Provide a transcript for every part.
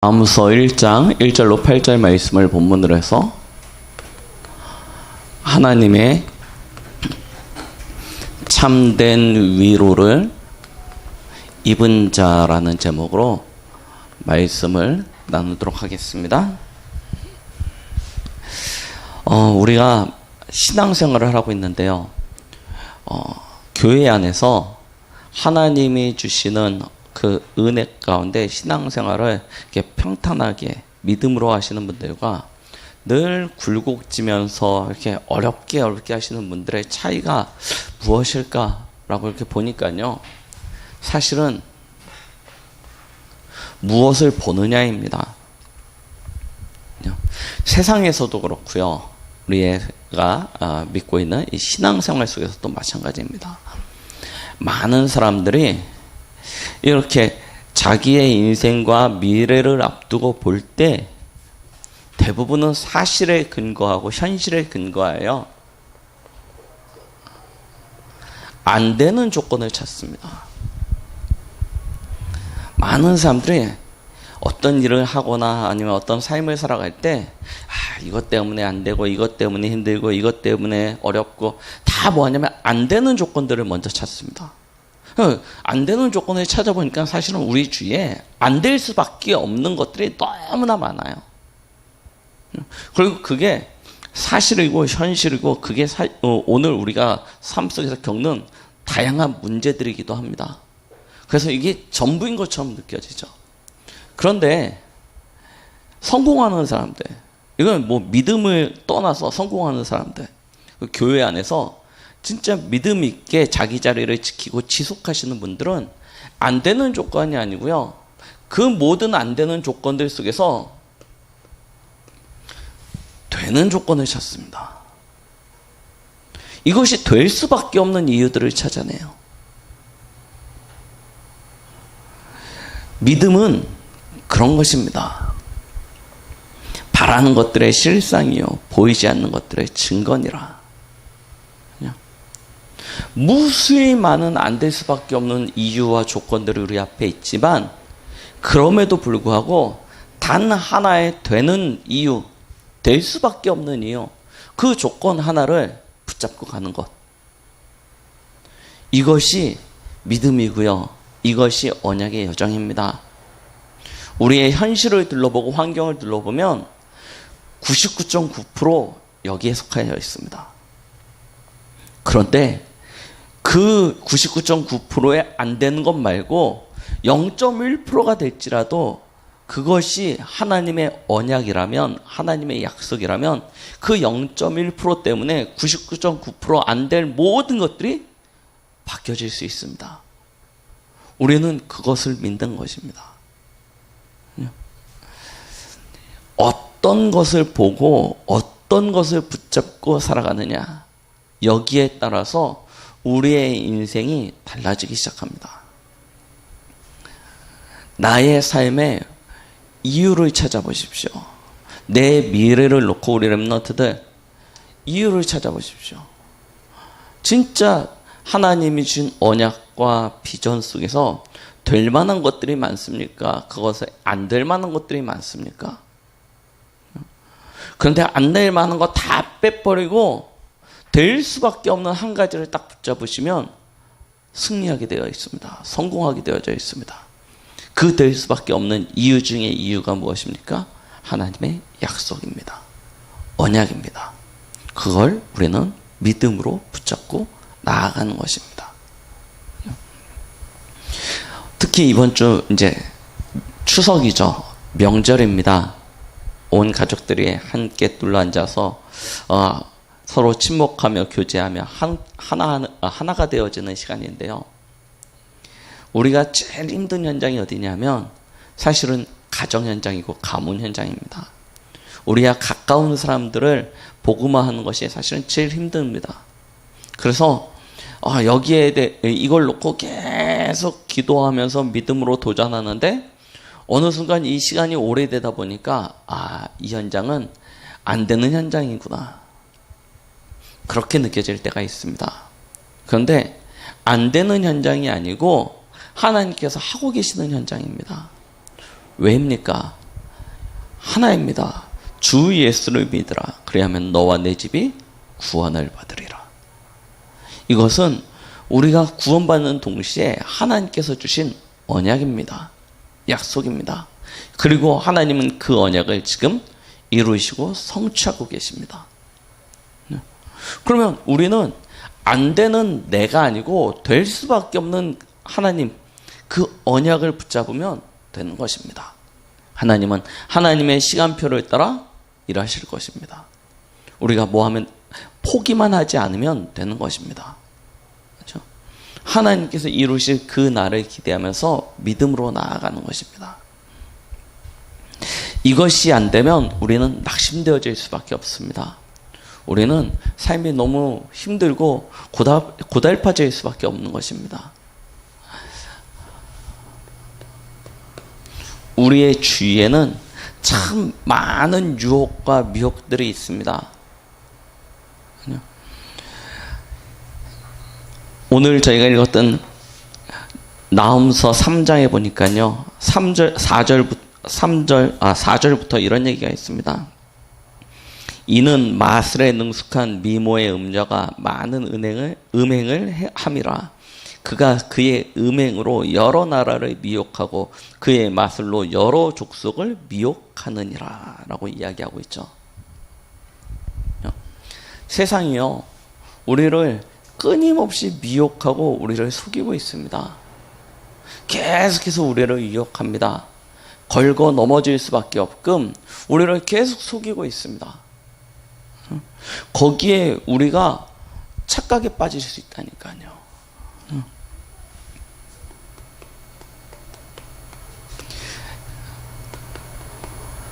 아모스 1장 1절로 8절 말씀을 본문으로 해서 하나님의 참된 위로를 입은 자라는 제목으로 말씀을 나누도록 하겠습니다. 우리가 신앙생활을 하고 있는데요. 교회 안에서 하나님이 주시는 그 은혜 가운데 신앙생활을 이렇게 평탄하게 믿음으로 하시는 분들과 늘 굴곡지면서 이렇게 어렵게 하시는 분들의 차이가 무엇일까라고 이렇게 보니까요. 사실은 무엇을 보느냐입니다. 세상에서도 그렇고요. 우리가 믿고 있는 이 신앙생활 속에서도 마찬가지입니다. 많은 사람들이 이렇게 자기의 인생과 미래를 앞두고 볼 때 대부분은 사실에 근거하고 현실에 근거하여 안 되는 조건을 찾습니다. 많은 사람들이 어떤 일을 하거나 아니면 어떤 삶을 살아갈 때 이것 때문에 안 되고 이것 때문에 힘들고 이것 때문에 어렵고 다 뭐하냐면 안 되는 조건들을 먼저 찾습니다. 안 되는 조건을 찾아보니까 사실은 우리 주위에 안 될 수밖에 없는 것들이 너무나 많아요. 그리고 그게 사실이고 현실이고 그게 오늘 우리가 삶 속에서 겪는 다양한 문제들이기도 합니다. 그래서 이게 전부인 것처럼 느껴지죠. 그런데 성공하는 사람들, 이건 뭐 믿음을 떠나서 성공하는 사람들, 교회 안에서 진짜 믿음 있게 자기 자리를 지키고 지속하시는 분들은 안 되는 조건이 아니고요. 그 모든 안 되는 조건들 속에서 되는 조건을 찾습니다. 이것이 될 수밖에 없는 이유들을 찾아내요. 믿음은 그런 것입니다. 바라는 것들의 실상이요 보이지 않는 것들의 증거니라. 무수히 많은 안 될 수밖에 없는 이유와 조건들이 우리 앞에 있지만 그럼에도 불구하고 단 하나의 되는 이유, 될 수밖에 없는 이유, 그 조건 하나를 붙잡고 가는 것, 이것이 믿음이고요. 이것이 언약의 여정입니다. 우리의 현실을 둘러보고 환경을 둘러보면 99.9% 여기에 속하여 있습니다. 그런데 그 99.9%에 안 되는 것 말고 0.1%가 될지라도 그것이 하나님의 언약이라면, 하나님의 약속이라면 그 0.1% 때문에 99.9% 안 될 모든 것들이 바뀌어질 수 있습니다. 우리는 그것을 믿는 것입니다. 어떤 것을 보고 어떤 것을 붙잡고 살아가느냐, 여기에 따라서 우리의 인생이 달라지기 시작합니다. 나의 삶의 이유를 찾아보십시오. 내 미래를 놓고 우리 렘넌트들 이유를 찾아보십시오. 진짜 하나님이 준 언약과 비전 속에서 될 만한 것들이 많습니까? 그것에 안 될 만한 것들이 많습니까? 그런데 안 될 만한 거 다 빼버리고 될 수밖에 없는 한 가지를 딱 붙잡으시면 승리하게 되어 있습니다. 성공하게 되어져 있습니다. 그 될 수밖에 없는 이유 중에 이유가 무엇입니까? 하나님의 약속입니다. 언약입니다. 그걸 우리는 믿음으로 붙잡고 나아가는 것입니다. 특히 이번 주 이제 추석이죠. 명절입니다. 온 가족들이 함께 둘러앉아서 서로 친목하며 교제하며 하나가 되어지는 시간인데요. 우리가 제일 힘든 현장이 어디냐면 사실은 가정 현장이고 가문 현장입니다. 우리가 가까운 사람들을 복음화하는 것이 사실은 제일 힘듭니다. 그래서 여기에 대해 이걸 놓고 계속 기도하면서 믿음으로 도전하는데 어느 순간 이 시간이 오래되다 보니까 이 현장은 안 되는 현장이구나, 그렇게 느껴질 때가 있습니다. 그런데 안 되는 현장이 아니고 하나님께서 하고 계시는 현장입니다. 왜입니까? 하나입니다. 주 예수를 믿으라. 그리하면 너와 내 집이 구원을 받으리라. 이것은 우리가 구원받는 동시에 하나님께서 주신 언약입니다. 약속입니다. 그리고 하나님은 그 언약을 지금 이루시고 성취하고 계십니다. 그러면 우리는 안 되는 내가 아니고 될 수밖에 없는 하나님, 그 언약을 붙잡으면 되는 것입니다. 하나님은 하나님의 시간표를 따라 일하실 것입니다. 우리가 뭐 하면 포기만 하지 않으면 되는 것입니다. 그렇죠? 하나님께서 이루실 그 날을 기대하면서 믿음으로 나아가는 것입니다. 이것이 안 되면 우리는 낙심되어질 수밖에 없습니다. 우리는 삶이 너무 힘들고 고달파질 수밖에 없는 것입니다. 우리의 주위에는 참 많은 유혹과 미혹들이 있습니다. 오늘 저희가 읽었던 나훔서 3장에 보니까요, 4절부터 이런 얘기가 있습니다. 이는 마슬에 능숙한 미모의 음녀가 많은 음행을 함이라. 그가 그의 음행으로 여러 나라를 미혹하고 그의 마술로 여러 족속을 미혹하느니라 라고 이야기하고 있죠. 세상이요, 우리를 끊임없이 미혹하고 우리를 속이고 있습니다. 계속해서 우리를 유혹합니다. 걸고 넘어질 수밖에 없끔 우리를 계속 속이고 있습니다. 거기에 우리가 착각에 빠질 수 있다니까요.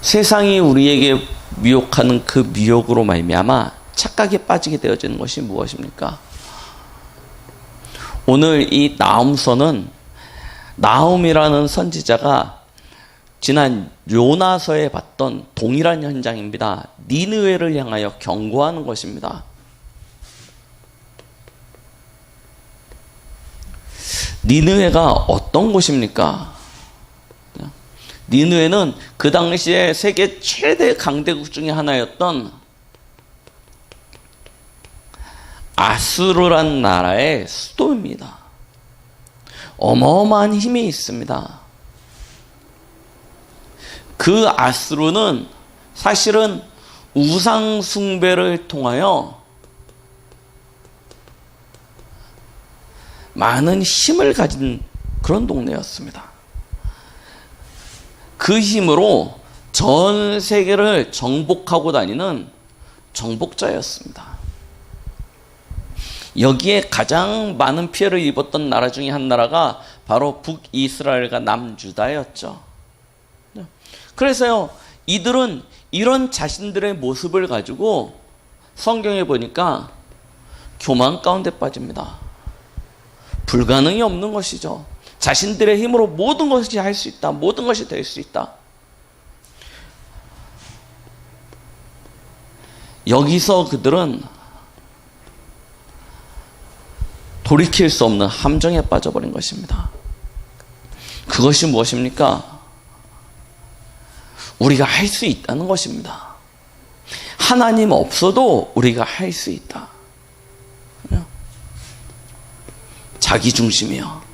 세상이 우리에게 미혹하는 그 미혹으로 말미암아 착각에 빠지게 되어지는 것이 무엇입니까? 오늘 이 나훔서는 나훔이라는 선지자가 지난 요나서에 봤던 동일한 현장입니다. 니느웨를 향하여 경고하는 것입니다. 니느웨가 어떤 곳입니까? 니느웨는 그 당시에 세계 최대 강대국 중에 하나였던 아수르란 나라의 수도입니다. 어마어마한 힘이 있습니다. 그 아수르는 사실은 우상 숭배를 통하여 많은 힘을 가진 그런 동네였습니다. 그 힘으로 전 세계를 정복하고 다니는 정복자였습니다. 여기에 가장 많은 피해를 입었던 나라 중에 한 나라가 바로 북이스라엘과 남유다였죠. 그래서요, 이들은 이런 자신들의 모습을 가지고 성경에 보니까 교만 가운데 빠집니다. 불가능이 없는 것이죠. 자신들의 힘으로 모든 것이 할 수 있다. 모든 것이 될 수 있다. 여기서 그들은 돌이킬 수 없는 함정에 빠져버린 것입니다. 그것이 무엇입니까? 우리가 할 수 있다는 것입니다. 하나님 없어도 우리가 할 수 있다. 자기중심이요.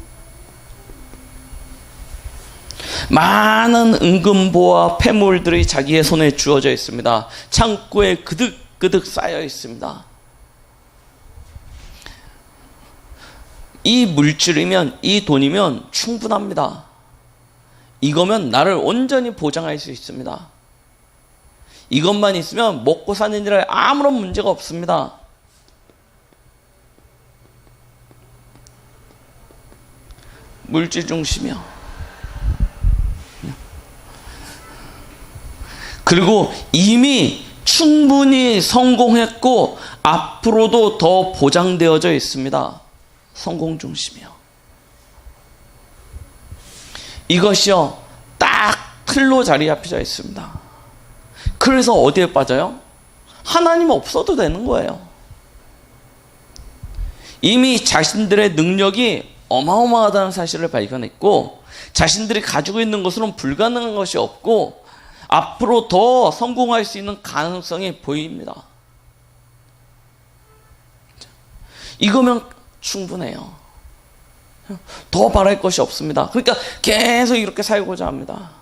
많은 은금보와 폐물들이 자기의 손에 주어져 있습니다. 창고에 그득그득 쌓여 있습니다. 이 물질이면, 이 돈이면 충분합니다. 이거면 나를 온전히 보장할 수 있습니다. 이것만 있으면 먹고 사는 일에 아무런 문제가 없습니다. 물질 중심이요. 그리고 이미 충분히 성공했고 앞으로도 더 보장되어져 있습니다. 성공 중심이요. 이것이요, 딱 틀로 자리 잡혀 있습니다. 그래서 어디에 빠져요? 하나님 없어도 되는 거예요. 이미 자신들의 능력이 어마어마하다는 사실을 발견했고, 자신들이 가지고 있는 것으로는 불가능한 것이 없고, 앞으로 더 성공할 수 있는 가능성이 보입니다. 이거면 충분해요. 더 바랄 것이 없습니다. 그러니까 계속 이렇게 살고자 합니다.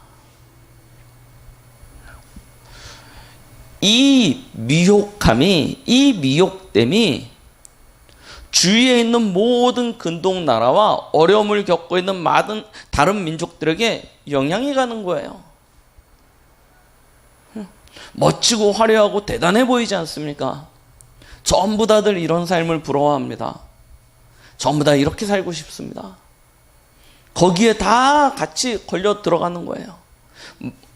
이 미혹함이, 이 미혹됨이 주위에 있는 모든 근동나라와 어려움을 겪고 있는 많은 다른 민족들에게 영향이 가는 거예요. 멋지고 화려하고 대단해 보이지 않습니까? 전부 다들 이런 삶을 부러워합니다. 전부 다 이렇게 살고 싶습니다. 거기에 다 같이 걸려 들어가는 거예요.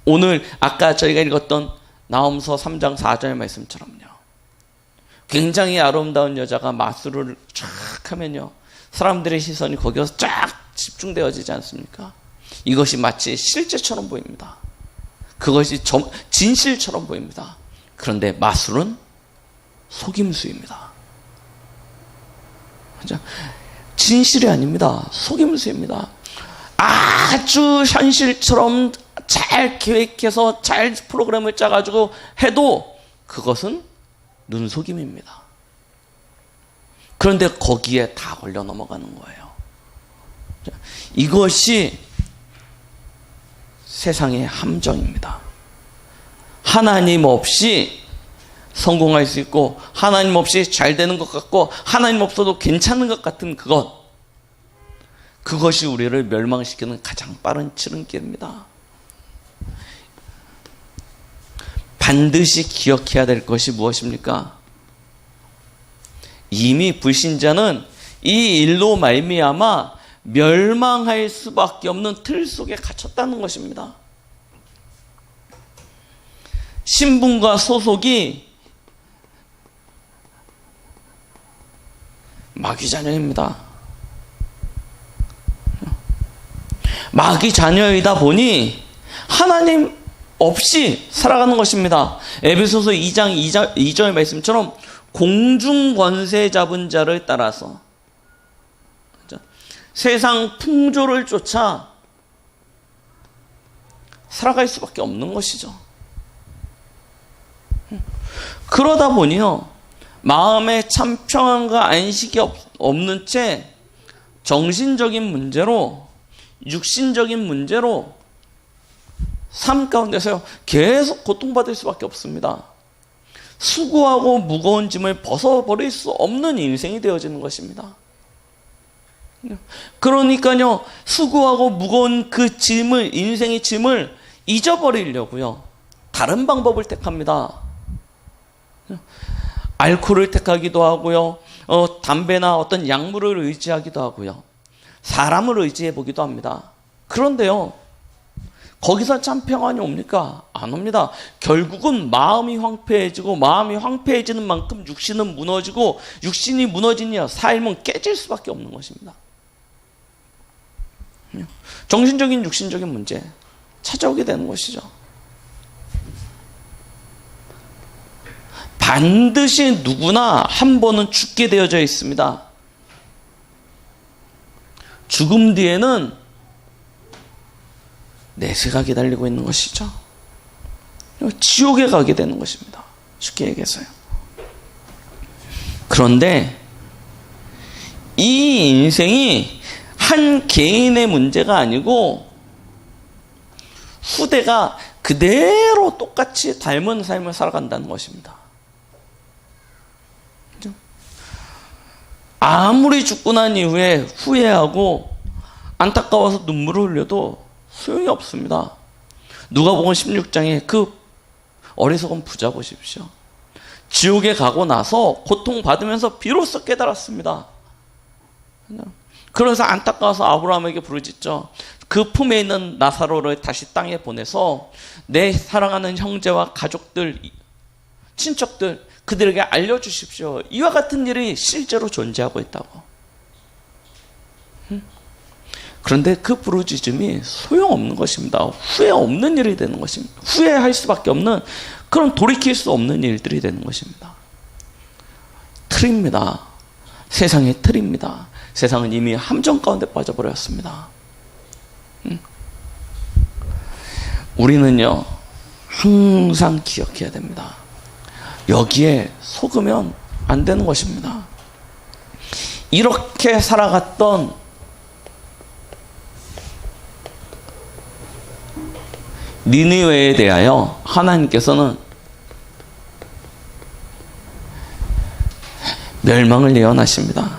오늘 아까 저희가 읽었던 나홈서 3장 4절 말씀처럼요. 굉장히 아름다운 여자가 마술을 쫙 하면요, 사람들의 시선이 거기서 쫙 집중되어지지 않습니까? 이것이 마치 실제처럼 보입니다. 그것이 진실처럼 보입니다. 그런데 마술은 속임수입니다. 진실이 아닙니다. 속임수입니다. 아주 현실처럼 잘 계획해서 잘 프로그램을 짜가지고 해도 그것은 눈속임입니다. 그런데 거기에 다 걸려 넘어가는 거예요. 이것이 세상의 함정입니다. 하나님 없이 성공할 수 있고, 하나님 없이 잘 되는 것 같고, 하나님 없어도 괜찮은 것 같은 그것이 우리를 멸망시키는 가장 빠른 지름길입니다. 반드시 기억해야 될 것이 무엇입니까? 이미 불신자는 이 일로 말미암아 멸망할 수밖에 없는 틀 속에 갇혔다는 것입니다. 신분과 소속이 마귀 자녀입니다. 마귀 자녀이다 보니 하나님 없이 살아가는 것입니다. 에베소서 2장 2절 말씀처럼 공중 권세 잡은 자를 따라서 세상 풍조를 쫓아 살아갈 수밖에 없는 것이죠. 그러다 보니요, 마음에 참 평안과 안식이 없는 채 정신적인 문제로, 육신적인 문제로 삶 가운데서 계속 고통받을 수밖에 없습니다. 수고하고 무거운 짐을 벗어버릴 수 없는 인생이 되어지는 것입니다. 그러니까요, 수고하고 무거운 그 짐을, 인생의 짐을 잊어버리려고요, 다른 방법을 택합니다. 알코올을 택하기도 하고요, 담배나 어떤 약물을 의지하기도 하고요, 사람을 의지해 보기도 합니다. 그런데요, 거기서 참 평안이 옵니까? 안 옵니다. 결국은 마음이 황폐해지고, 마음이 황폐해지는 만큼 육신은 무너지고, 육신이 무너지니 삶은 깨질 수밖에 없는 것입니다. 정신적인, 육신적인 문제 찾아오게 되는 것이죠. 반드시 누구나 한 번은 죽게 되어져 있습니다. 죽음 뒤에는 내세가 기다리고 있는 것이죠. 지옥에 가게 되는 것입니다. 쉽게 얘기해서요. 그런데 이 인생이 한 개인의 문제가 아니고 후대가 그대로 똑같이 닮은 삶을 살아간다는 것입니다. 아무리 죽고 난 이후에 후회하고 안타까워서 눈물을 흘려도 소용이 없습니다. 누가복음 16장에 그 어리석은 부자 보십시오. 지옥에 가고 나서 고통받으면서 비로소 깨달았습니다. 그래서 안타까워서 아브라함에게 부르짖죠. 그 품에 있는 나사로를 다시 땅에 보내서 내 사랑하는 형제와 가족들, 친척들, 그들에게 알려주십시오. 이와 같은 일이 실제로 존재하고 있다고. 그런데 그 부르짖음이 소용없는 것입니다. 후회 없는 일이 되는 것입니다. 후회할 수밖에 없는 그런 돌이킬 수 없는 일들이 되는 것입니다. 틀입니다. 세상의 틀입니다. 세상은 이미 함정 가운데 빠져버렸습니다. 우리는요, 항상 기억해야 됩니다. 여기에 속으면 안 되는 것입니다. 이렇게 살아갔던 니느웨에 대하여 하나님께서는 멸망을 예언하십니다.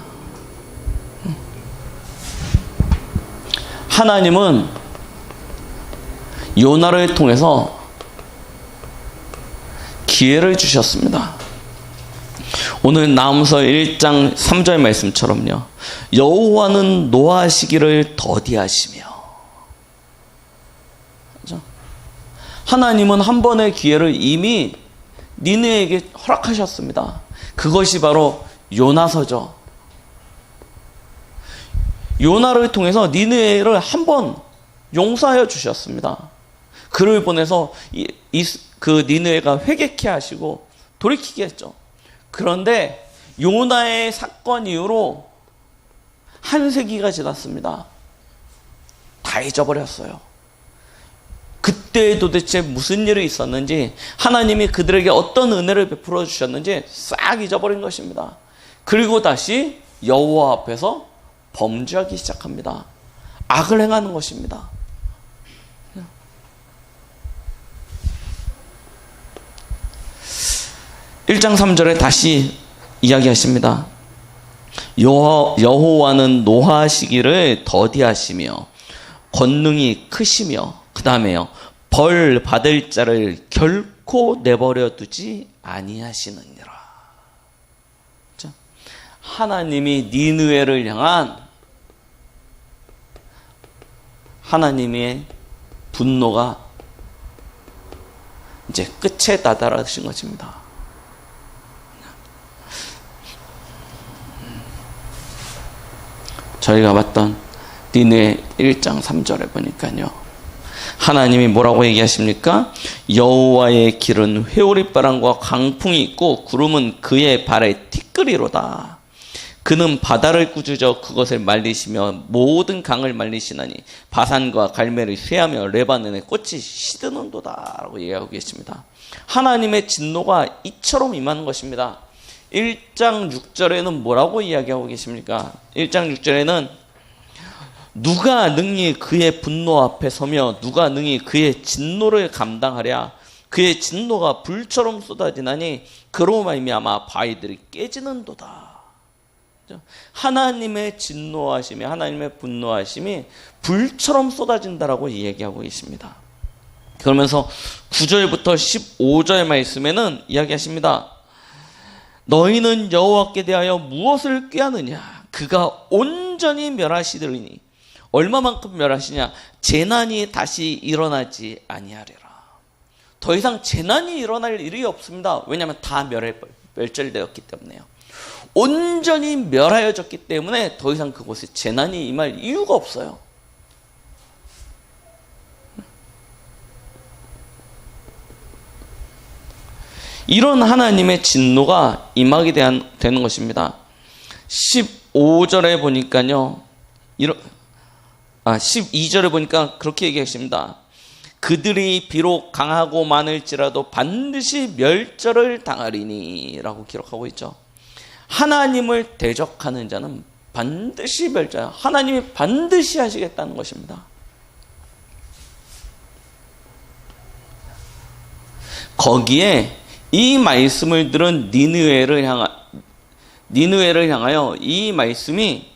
하나님은 요나를 통해서 기회를 주셨습니다. 오늘 나음서 1장 3절 말씀처럼요, 여호와는 노하시기를 더디하시며. 그렇죠? 하나님은 한 번의 기회를 이미 니느웨에게 허락하셨습니다. 그것이 바로 요나서죠. 요나를 통해서 니느웨를 한 번 용서하여 주셨습니다. 그를 보내서 그 니느웨가 회개케 하시고 돌이키게 했죠. 그런데 요나의 사건 이후로 한 세기가 지났습니다. 다 잊어버렸어요. 그때 도대체 무슨 일이 있었는지, 하나님이 그들에게 어떤 은혜를 베풀어 주셨는지 싹 잊어버린 것입니다. 그리고 다시 여호와 앞에서 범죄하기 시작합니다. 악을 행하는 것입니다. 1장 3절에 다시 이야기하십니다. 여호와는 노하시기를 더디하시며 권능이 크시며, 그 다음에요, 벌 받을 자를 결코 내버려 두지 아니하시느니라. 하나님이 니느웨를 향한 하나님의 분노가 이제 끝에 다다르신 것입니다. 저희가 봤던 니느웨 1장 3절에 보니까요, 하나님이 뭐라고 얘기하십니까? 여호와의 길은 회오리바람과 강풍이 있고 구름은 그의 발에 티끌이로다. 그는 바다를 꾸짖어 그것을 말리시며 모든 강을 말리시나니 바산과 갈멜을 쇠하며 레바논의 꽃이 시드는도다 라고 얘기하고 계십니다. 하나님의 진노가 이처럼 임하는 것입니다. 1장 6절에는 뭐라고 이야기하고 계십니까? 1장 6절에는 누가 능히 그의 분노 앞에 서며 누가 능히 그의 진노를 감당하랴. 그의 진노가 불처럼 쏟아지나니 그로 말미암아 바위들이 깨지는도다. 하나님의 진노하심이, 하나님의 분노하심이 불처럼 쏟아진다라고 이야기하고 있습니다. 그러면서 9절부터 15절 말씀에는 이야기하십니다. 너희는 여호와께 대하여 무엇을 꾀하느냐? 그가 온전히 멸하시리니 얼마만큼 멸하시냐? 재난이 다시 일어나지 아니하리라. 더 이상 재난이 일어날 일이 없습니다. 왜냐하면 다 멸절되었기 때문에요. 온전히 멸하여졌기 때문에 더 이상 그곳에 재난이 임할 이유가 없어요. 이런 하나님의 진노가 임하게 되는 것입니다. 15절에 보니까요, 12절에 보니까 그렇게 얘기하십니다. 그들이 비록 강하고 많을지라도 반드시 멸절을 당하리니 라고 기록하고 있죠. 하나님을 대적하는 자는 반드시 멸절, 하나님이 반드시 하시겠다는 것입니다. 거기에 이 말씀을 들은 니느웨를 향하여 이 말씀이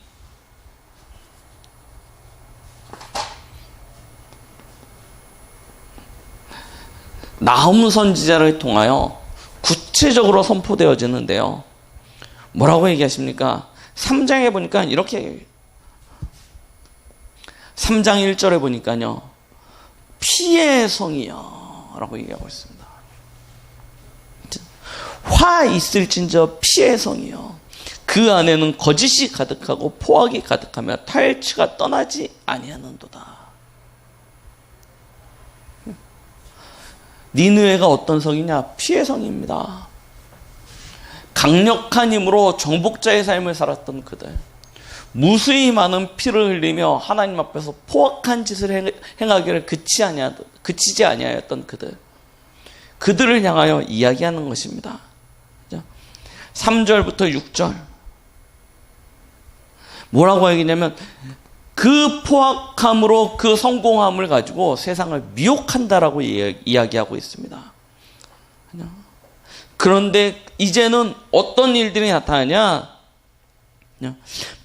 나훔 선지자를 통하여 구체적으로 선포되어지는데요. 뭐라고 얘기하십니까? 3장에 보니까 이렇게 3장 1절에 보니까요, 피의 성이여 라고 얘기하고 있습니다. 화 있을진저 피의 성이여, 그 안에는 거짓이 가득하고 포악이 가득하며 탈취가 떠나지 아니하는도다. 니느웨가 어떤 성이냐? 피의 성입니다. 강력한 힘으로 정복자의 삶을 살았던 그들, 무수히 많은 피를 흘리며 하나님 앞에서 포악한 짓을 행하기를 그치지 아니하였던 그들, 그들을 향하여 이야기하는 것입니다. 3절부터 6절 뭐라고 얘기냐면 그 포악함으로 그 성공함을 가지고 세상을 미혹한다라고 이야기하고 있습니다. 그런데 이제는 어떤 일들이 나타나냐?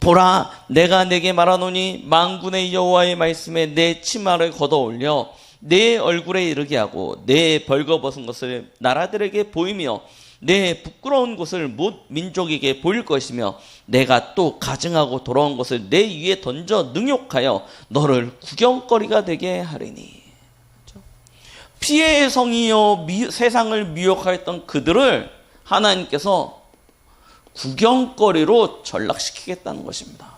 보라, 내가 내게 말하노니 만군의 여호와의 말씀에 내 치마를 걷어 올려 내 얼굴에 이르게 하고 내 벌거벗은 것을 나라들에게 보이며 내 부끄러운 것을 못 민족에게 보일 것이며 내가 또 가증하고 돌아온 것을 내 위에 던져 능욕하여 너를 구경거리가 되게 하리니. 피해의 성이요 세상을 미혹하였던 그들을 하나님께서 구경거리로 전락시키겠다는 것입니다.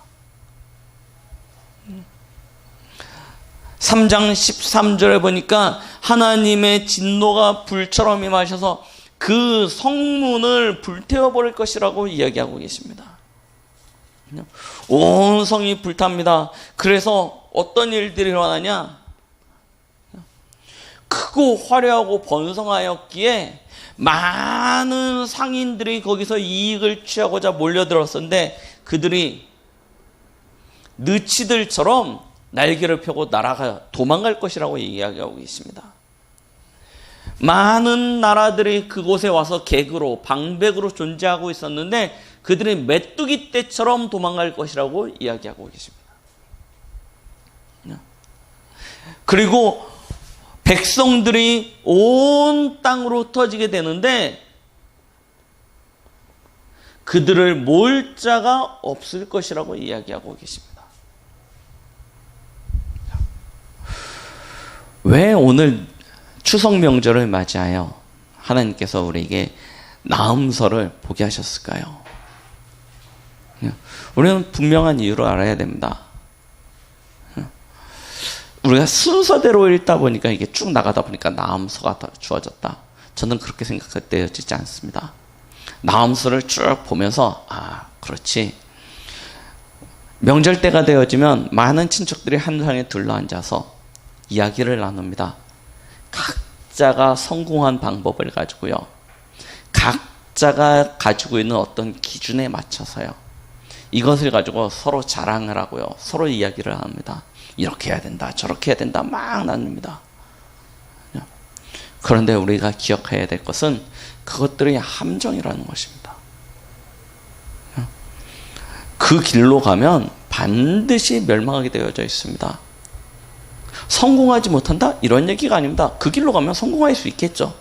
3장 13절에 보니까 하나님의 진노가 불처럼 임하셔서 그 성문을 불태워버릴 것이라고 이야기하고 계십니다. 온 성이 불탑니다. 그래서 어떤 일들이 일어나냐? 크고 화려하고 번성하였기에 많은 상인들이 거기서 이익을 취하고자 몰려들었었는데 그들이 느치들처럼 날개를 펴고 날아가 도망갈 것이라고 이야기하고 계십니다. 많은 나라들이 그곳에 와서 객으로 방백으로 존재하고 있었는데 그들이 메뚜기 떼처럼 도망갈 것이라고 이야기하고 계십니다. 그리고 백성들이 온 땅으로 흩어지게 되는데 그들을 모을 자가 없을 것이라고 이야기하고 계십니다. 왜 오늘 추석 명절을 맞이하여 하나님께서 우리에게 나음서를 보게 하셨을까요? 우리는 분명한 이유를 알아야 됩니다. 우리가 순서대로 읽다 보니까 이게 쭉 나가다 보니까 나음서가 주어졌다. 저는 그렇게 생각되어지지 않습니다. 나음서를 쭉 보면서 그렇지. 명절 때가 되어지면 많은 친척들이 한 상에 둘러앉아서 이야기를 나눕니다. 각자가 성공한 방법을 가지고요. 각자가 가지고 있는 어떤 기준에 맞춰서요. 이것을 가지고 서로 자랑을 하고요. 서로 이야기를 합니다. 이렇게 해야 된다, 저렇게 해야 된다, 막 나눕니다. 그런데 우리가 기억해야 될 것은 그것들이 함정이라는 것입니다. 그 길로 가면 반드시 멸망하게 되어져 있습니다. 성공하지 못한다? 이런 얘기가 아닙니다. 그 길로 가면 성공할 수 있겠죠.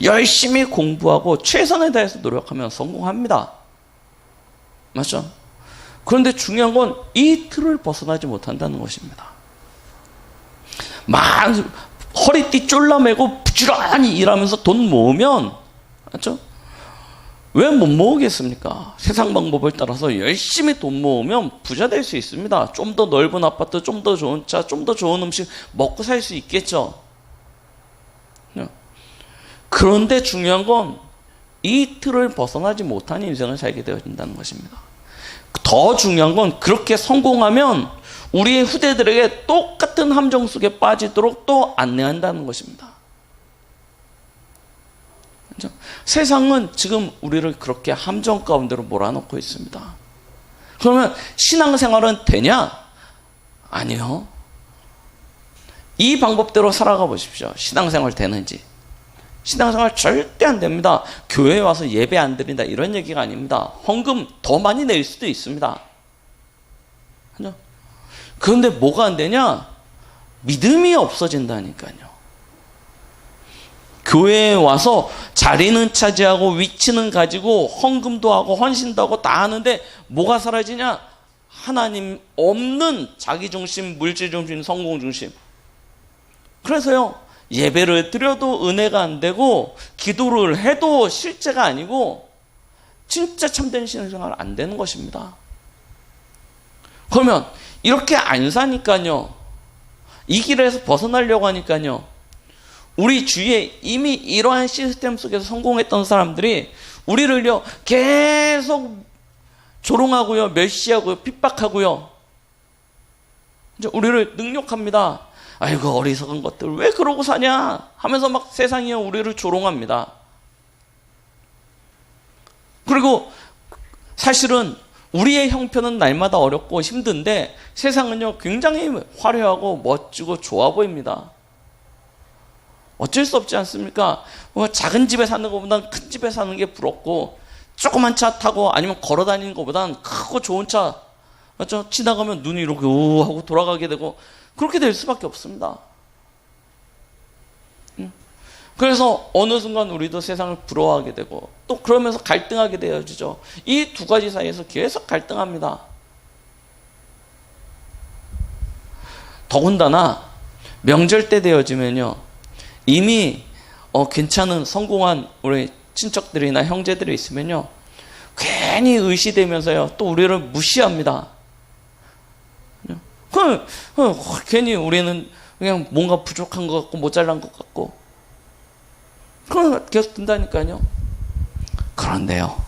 열심히 공부하고 최선을 다해서 노력하면 성공합니다. 맞죠? 그런데 중요한 건 이 틀을 벗어나지 못한다는 것입니다. 허리띠 쫄라매고 부지런히 일하면서 돈 모으면, 맞죠? 왜 못 모으겠습니까? 세상 방법을 따라서 열심히 돈 모으면 부자 될 수 있습니다. 좀 더 넓은 아파트, 좀 더 좋은 차, 좀 더 좋은 음식 먹고 살 수 있겠죠. 그런데 중요한 건 이 틀을 벗어나지 못한 인생을 살게 되어진다는 것입니다. 더 중요한 건 그렇게 성공하면 우리의 후대들에게 똑같은 함정 속에 빠지도록 또 안내한다는 것입니다. 그렇죠? 세상은 지금 우리를 그렇게 함정 가운데로 몰아넣고 있습니다. 그러면 신앙생활은 되냐? 아니요. 이 방법대로 살아가 보십시오. 신앙생활 되는지. 신앙생활 절대 안 됩니다. 교회에 와서 예배 안 드린다 이런 얘기가 아닙니다. 헌금 더 많이 낼 수도 있습니다. 그런데 뭐가 안 되냐? 믿음이 없어진다니까요. 교회에 와서 자리는 차지하고 위치는 가지고 헌금도 하고 헌신도 하고 다 하는데 뭐가 사라지냐? 하나님 없는 자기중심, 물질중심, 성공중심. 그래서요. 예배를 드려도 은혜가 안 되고 기도를 해도 실제가 아니고 진짜 참된 신앙생활 안 되는 것입니다. 그러면 이렇게 안 사니까요. 이 길에서 벗어나려고 하니까요. 우리 주위에 이미 이러한 시스템 속에서 성공했던 사람들이 우리를요 계속 조롱하고요, 멸시하고요, 핍박하고요. 이제 우리를 능욕합니다. 아이고 어리석은 것들 왜 그러고 사냐 하면서 막 세상이 우리를 조롱합니다. 그리고 사실은 우리의 형편은 날마다 어렵고 힘든데 세상은요 굉장히 화려하고 멋지고 좋아 보입니다. 어쩔 수 없지 않습니까? 작은 집에 사는 것보다는 큰 집에 사는 게 부럽고, 조그만 차 타고 아니면 걸어 다니는 것보다는 크고 좋은 차, 맞죠? 지나가면 눈이 이렇게 우 하고 돌아가게 되고, 그렇게 될 수밖에 없습니다. 그래서 어느 순간 우리도 세상을 부러워하게 되고, 또 그러면서 갈등하게 되어지죠. 이 두 가지 사이에서 계속 갈등합니다. 더군다나 명절 때 되어지면요, 이미 괜찮은 성공한 우리 친척들이나 형제들이 있으면요, 괜히 의시되면서요 또 우리를 무시합니다. 괜히 우리는 그냥 뭔가 부족한 것 같고 모자란 것 같고 그런 계속 든다니까요. 그런데요,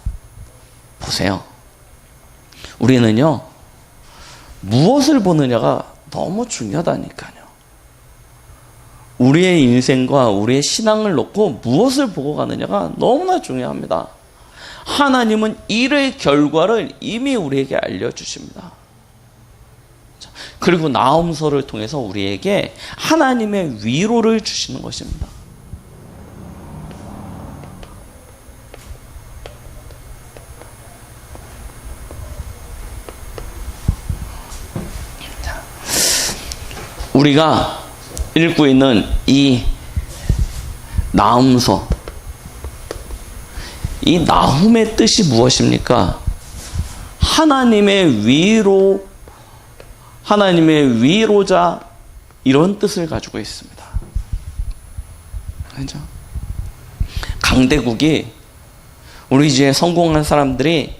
보세요, 우리는요 무엇을 보느냐가 너무 중요하다니까요. 우리의 인생과 우리의 신앙을 놓고 무엇을 보고 가느냐가 너무나 중요합니다. 하나님은 일의 결과를 이미 우리에게 알려주십니다. 그리고 나음서를 통해서 우리에게 하나님의 위로를 주시는 것입니다. 우리가 읽고 있는 이 나음서, 이 나훔의 뜻이 무엇입니까? 하나님의 위로, 하나님의 위로자, 이런 뜻을 가지고 있습니다. 그렇죠? 강대국이 우리 주위에 성공한 사람들이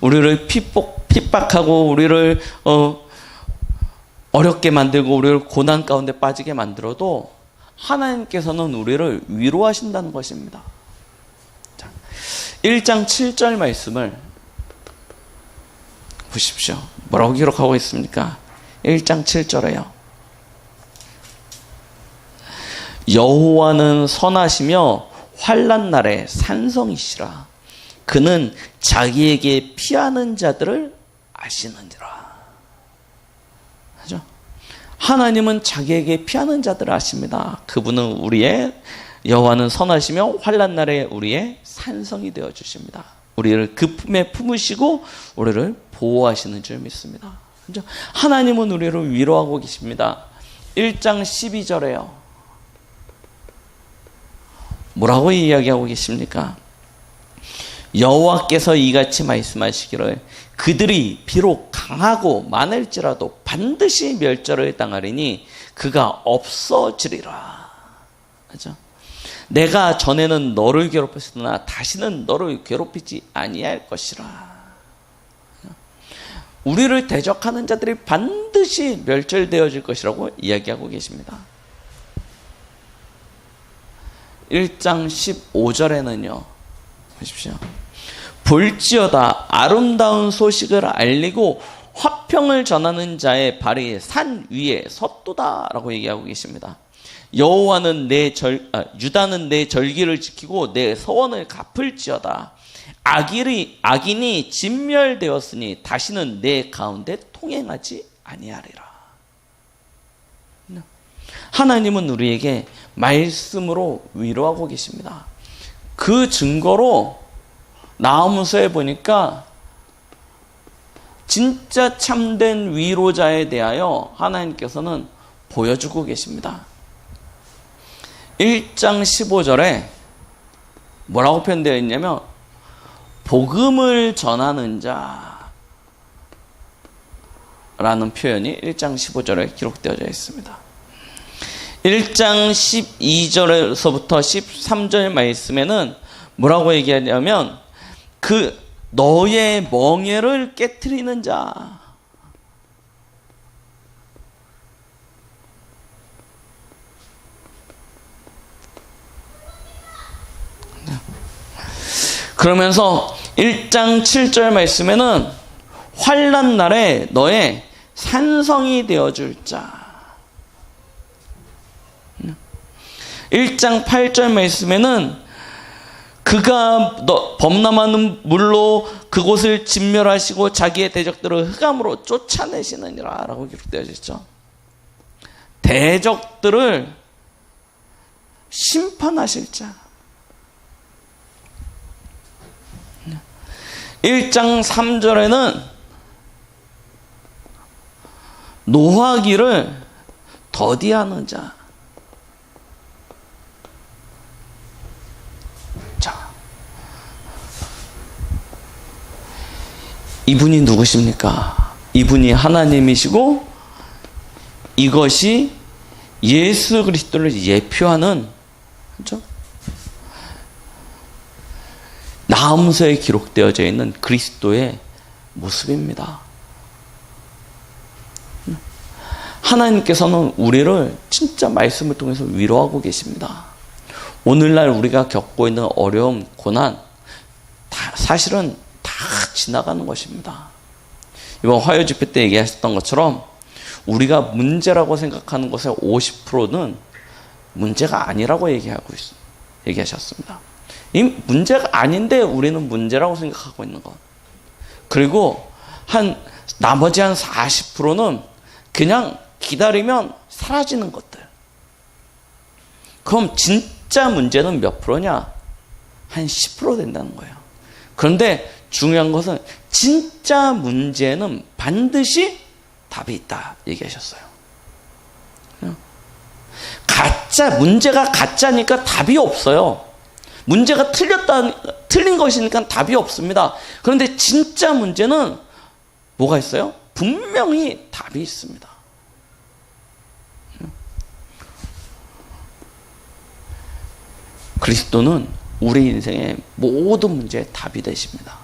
우리를 핍박하고 우리를 어렵게 만들고 우리를 고난 가운데 빠지게 만들어도 하나님께서는 우리를 위로하신다는 것입니다. 자, 1장 7절 말씀을 보십시오. 뭐라고 기록하고 있습니까? 1장 7절에요. 여호와는 선하시며 환난 날에 산성이시라. 그는 자기에게 피하는 자들을 아시느니라. 하죠? 하나님은 자기에게 피하는 자들을 아십니다. 그분은 우리의, 여호와는 선하시며 환난 날에 우리의 산성이 되어 주십니다. 우리를 그 품에 품으시고 우리를 보호하시는 줄 믿습니다. 그렇죠? 하나님은 우리를 위로하고 계십니다. 1장 12절에요. 뭐라고 이야기하고 계십니까? 여호와께서 이같이 말씀하시기를 그들이 비록 강하고 많을지라도 반드시 멸절을 당하리니 그가 없어지리라. 그렇죠? 내가 전에는 너를 괴롭혔으나 다시는 너를 괴롭히지 아니할 것이라. 우리를 대적하는 자들이 반드시 멸절되어질 것이라고 이야기하고 계십니다. 1장 15절에는요. 보십시오. 볼지어다 아름다운 소식을 알리고 화평을 전하는 자의 발이 산 위에 섰도다 라고 얘기하고 계십니다. 여호와는 유다는 내 절기를 지키고 내 서원을 갚을지어다. 악인이 진멸되었으니 다시는 내 가운데 통행하지 아니하리라. 하나님은 우리에게 말씀으로 위로하고 계십니다. 그 증거로 나아무서에 보니까 진짜 참된 위로자에 대하여 하나님께서는 보여주고 계십니다. 1장 15절에 뭐라고 표현되어 있냐면 복음을 전하는 자라는 표현이 1장 15절에 기록되어져 있습니다. 1장 12절에서부터 13절 말씀에는 뭐라고 얘기하냐면 그 너의 멍에를 깨트리는 자, 그러면서 1장 7절 말씀에는 환난 날에 너의 산성이 되어줄 자, 1장 8절 말씀에는 그가 범람하는 물로 그곳을 진멸하시고 자기의 대적들을 흑암으로 쫓아내시느니라 라고 기록되어 있죠. 대적들을 심판하실 자. 1장 3절에는 노하기를 더디하는 자. 자, 이분이 누구십니까? 이분이 하나님이시고 이것이 예수 그리스도를 예표하는, 그렇죠? 나음서에 기록되어져 있는 그리스도의 모습입니다. 하나님께서는 우리를 진짜 말씀을 통해서 위로하고 계십니다. 오늘날 우리가 겪고 있는 어려움, 고난, 사실은 다 지나가는 것입니다. 이번 화요 집회 때 얘기하셨던 것처럼 우리가 문제라고 생각하는 것의 50%는 문제가 아니라고 얘기하셨습니다. 이 문제가 아닌데 우리는 문제라고 생각하고 있는 것. 그리고 나머지 한 40%는 그냥 기다리면 사라지는 것들. 그럼 진짜 문제는 몇 프로냐? 한 10% 된다는 거예요. 그런데 중요한 것은 진짜 문제는 반드시 답이 있다 얘기하셨어요. 문제가 가짜니까 답이 없어요. 문제가 틀린 것이니까 답이 없습니다. 그런데 진짜 문제는 뭐가 있어요? 분명히 답이 있습니다. 그리스도는 우리 인생의 모든 문제의 답이 되십니다.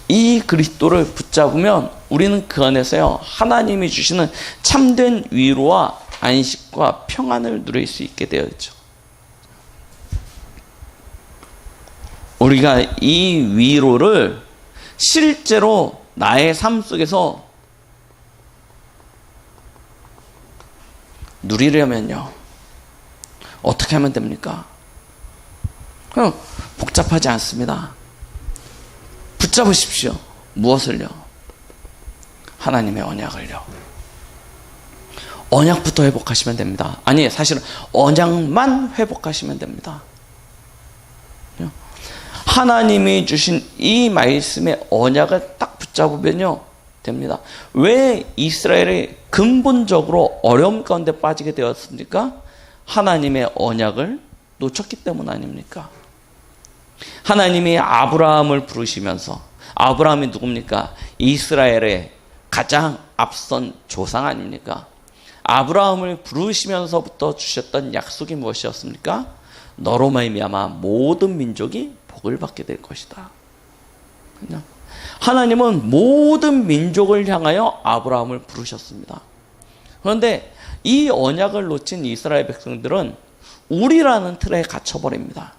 이 그리스도를 붙잡으면 우리는 그 안에서요, 하나님이 주시는 참된 위로와 안식과 평안을 누릴 수 있게 되어 있죠. 우리가 이 위로를 실제로 나의 삶 속에서 누리려면요, 어떻게 하면 됩니까? 그럼 복잡하지 않습니다. 붙잡으십시오. 무엇을요? 하나님의 언약을요. 언약부터 회복하시면 됩니다. 아니, 사실은 언약만 회복하시면 됩니다. 하나님이 주신 이 말씀의 언약을 딱 붙잡으면요, 됩니다. 왜 이스라엘이 근본적으로 어려움 가운데 빠지게 되었습니까? 하나님의 언약을 놓쳤기 때문 아닙니까? 하나님이 아브라함을 부르시면서, 아브라함이 누굽니까? 이스라엘의 가장 앞선 조상 아닙니까? 아브라함을 부르시면서부터 주셨던 약속이 무엇이었습니까? 너로 말미암아 모든 민족이 복을 받게 될 것이다. 하나님은 모든 민족을 향하여 아브라함을 부르셨습니다. 그런데 이 언약을 놓친 이스라엘 백성들은 우리라는 틀에 갇혀버립니다.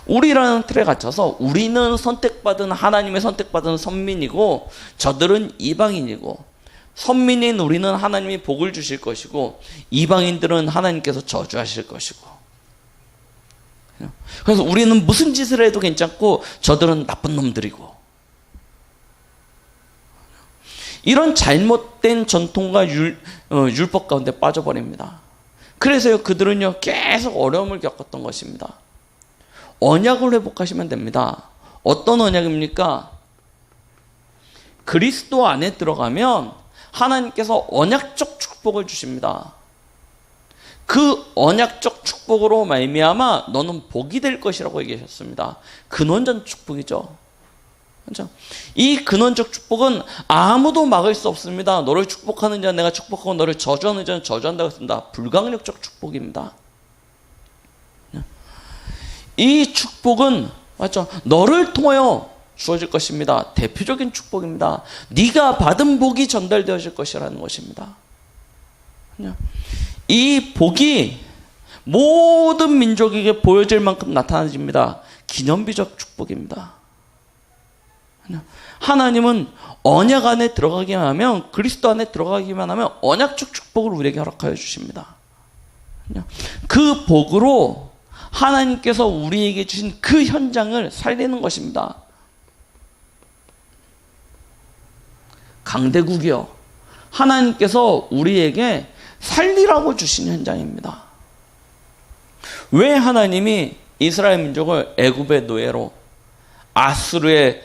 우리라는 틀에 갇혀서 우리는 선택받은, 하나님의 선택받은 선민이고 저들은 이방인이고, 선민인 우리는 하나님이 복을 주실 것이고 이방인들은 하나님께서 저주하실 것이고, 그래서 우리는 무슨 짓을 해도 괜찮고 저들은 나쁜 놈들이고, 이런 잘못된 전통과 율법 가운데 빠져버립니다. 그래서요, 그들은요 계속 어려움을 겪었던 것입니다. 언약을 회복하시면 됩니다. 어떤 언약입니까? 그리스도 안에 들어가면 하나님께서 언약적 축복을 주십니다. 그 언약적 축복으로 말미암아 너는 복이 될 것이라고 얘기하셨습니다. 근원적 축복이죠. 그렇죠? 이 근원적 축복은 아무도 막을 수 없습니다. 너를 축복하는 자는 내가 축복하고 너를 저주하는 자는 저주한다고 했습니다. 불강력적 축복입니다. 이 축복은 맞죠? 너를 통하여 주어질 것입니다. 대표적인 축복입니다. 네가 받은 복이 전달되어질 것이라는 것입니다. 이 복이 모든 민족에게 보여질 만큼 나타나집니다. 기념비적 축복입니다. 하나님은 언약 안에 들어가기만 하면, 그리스도 안에 들어가기만 하면 언약적 축복을 우리에게 허락하여 주십니다. 그 복으로 하나님께서 우리에게 주신 그 현장을 살리는 것입니다. 강대국이요, 하나님께서 우리에게 살리라고 주신 현장입니다. 왜 하나님이 이스라엘 민족을 애굽의 노예로, 아수르의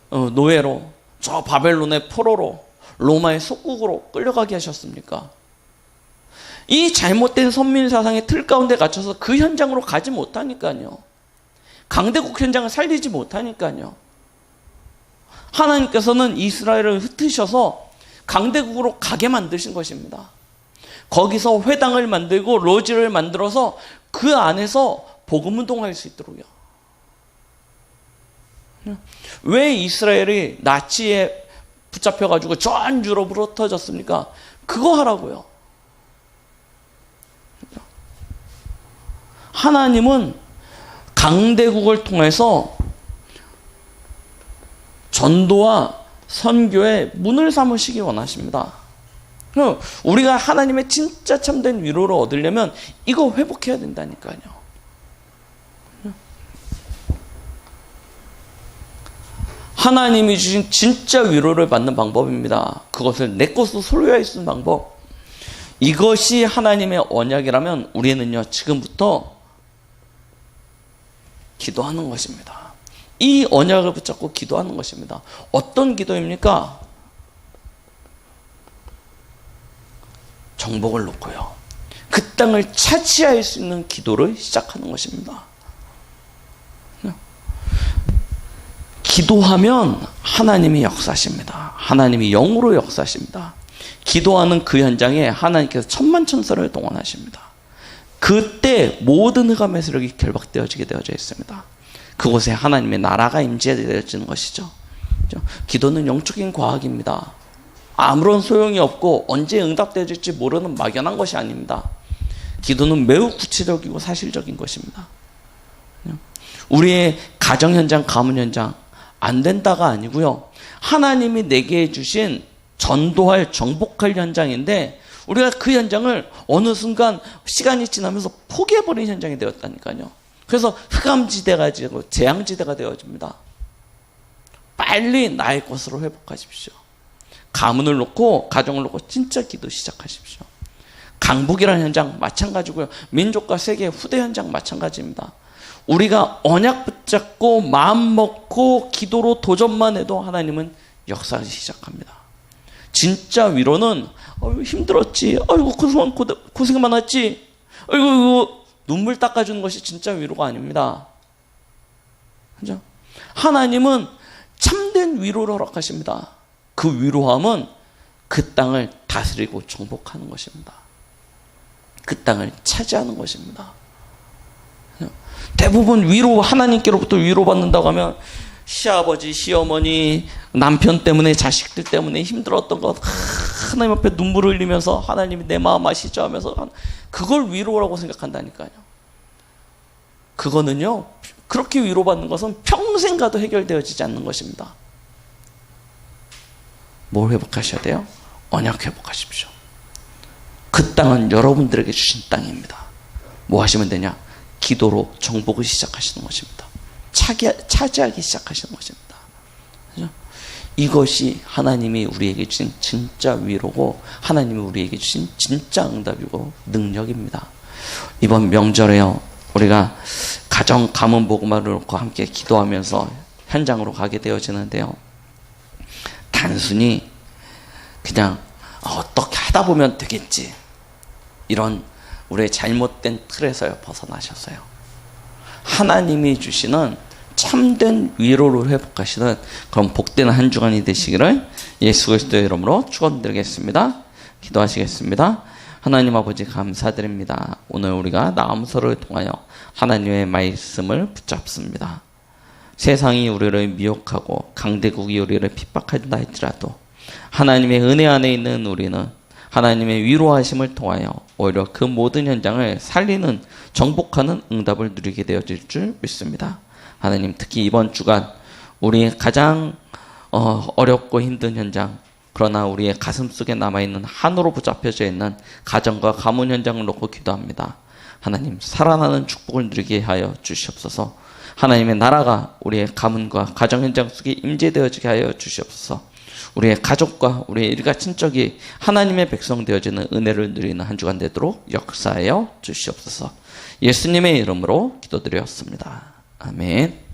노예로, 저 바벨론의 포로로, 로마의 속국으로 끌려가게 하셨습니까? 이 잘못된 선민 사상의 틀 가운데 갇혀서 그 현장으로 가지 못하니까요. 강대국 현장을 살리지 못하니까요. 하나님께서는 이스라엘을 흩으셔서 강대국으로 가게 만드신 것입니다. 거기서 회당을 만들고 로지를 만들어서 그 안에서 복음 운동할 수 있도록요. 왜 이스라엘이 나치에 붙잡혀가지고 전 유럽으로 흩어졌습니까? 그거 하라고요. 하나님은 강대국을 통해서 전도와 선교에 문을 삼으시기 원하십니다. 우리가 하나님의 진짜 참된 위로를 얻으려면 이거 회복해야 된다니까요. 하나님이 주신 진짜 위로를 받는 방법입니다. 그것을 내 것으로 소유할 수 있는 방법. 이것이 하나님의 언약이라면 우리는요, 지금부터 기도하는 것입니다. 이 언약을 붙잡고 기도하는 것입니다. 어떤 기도입니까? 정복을 놓고요, 그 땅을 차지할 수 있는 기도를 시작하는 것입니다. 기도하면 하나님이 역사하십니다. 하나님이 영으로 역사하십니다. 기도하는 그 현장에 하나님께서 천만천사를 동원하십니다. 그때 모든 흑암의 세력이 결박되어지게 되어져 있습니다. 그곳에 하나님의 나라가 임재되어지는 것이죠. 기도는 영적인 과학입니다. 아무런 소용이 없고 언제 응답되어질지 모르는 막연한 것이 아닙니다. 기도는 매우 구체적이고 사실적인 것입니다. 우리의 가정 현장, 가문 현장 안 된다가 아니고요, 하나님이 내게 주신 전도할, 정복할 현장인데 우리가 그 현장을 어느 순간 시간이 지나면서 포기해버린 현장이 되었다니까요. 그래서 흑암지대가 되고 재앙지대가 되어집니다. 빨리 나의 것으로 회복하십시오. 가문을 놓고, 가정을 놓고 진짜 기도 시작하십시오. 강북이라는 현장 마찬가지고요, 민족과 세계 후대 현장 마찬가지입니다. 우리가 언약 붙잡고 마음 먹고 기도로 도전만 해도 하나님은 역사하기 시작합니다. 진짜 위로는 힘들었지, 아이고 고생 많았지, 아이고 눈물 닦아주는 것이 진짜 위로가 아닙니다. 그죠? 하나님은 참된 위로를 허락하십니다. 그 위로함은 그 땅을 다스리고 정복하는 것입니다. 그 땅을 차지하는 것입니다. 대부분 위로, 하나님께로부터 위로받는다고 하면 시아버지, 시어머니, 남편 때문에, 자식들 때문에 힘들었던 것, 하나님 앞에 눈물을 흘리면서 하나님이 내 마음 아시죠 하면서 그걸 위로라고 생각한다니까요. 그거는요, 그렇게 위로받는 것은 평생 가도 해결되어지지 않는 것입니다. 뭘 회복하셔야 돼요? 언약 회복하십시오. 그 땅은 여러분들에게 주신 땅입니다. 뭐 하시면 되냐? 기도로 정복을 시작하시는 것입니다. 차지하기 시작하시는 것입니다. 그죠? 이것이 하나님이 우리에게 주신 진짜 위로고, 하나님이 우리에게 주신 진짜 응답이고 능력입니다. 이번 명절에요, 우리가 가정 가문 복음화를 놓고 함께 기도하면서 현장으로 가게 되어지는데요, 단순히 그냥 어떻게 하다 보면 되겠지, 이런 우리의 잘못된 틀에서 벗어나셨어요. 하나님이 주시는 참된 위로를 회복하시는 그런 복된 한 주간이 되시기를 예수 그리스도의 이름으로 축원드리겠습니다. 기도하시겠습니다. 하나님 아버지 감사드립니다. 오늘 우리가 나음서를 통하여 하나님의 말씀을 붙잡습니다. 세상이 우리를 미혹하고 강대국이 우리를 핍박한다 할지라도 하나님의 은혜 안에 있는 우리는 하나님의 위로하심을 통하여 오히려 그 모든 현장을 살리는, 정복하는 응답을 누리게 되어질 줄 믿습니다. 하나님, 특히 이번 주간 우리의 가장 어렵고 힘든 현장, 그러나 우리의 가슴 속에 남아있는 한으로 붙잡혀져 있는 가정과 가문 현장을 놓고 기도합니다. 하나님 살아나는 축복을 누리게 하여 주시옵소서. 하나님의 나라가 우리의 가문과 가정 현장 속에 임재되어지게 하여 주시옵소서. 우리의 가족과 우리의 일가 친척이 하나님의 백성 되어지는 은혜를 누리는 한 주간 되도록 역사하여 주시옵소서. 예수님의 이름으로 기도드렸습니다. 아멘.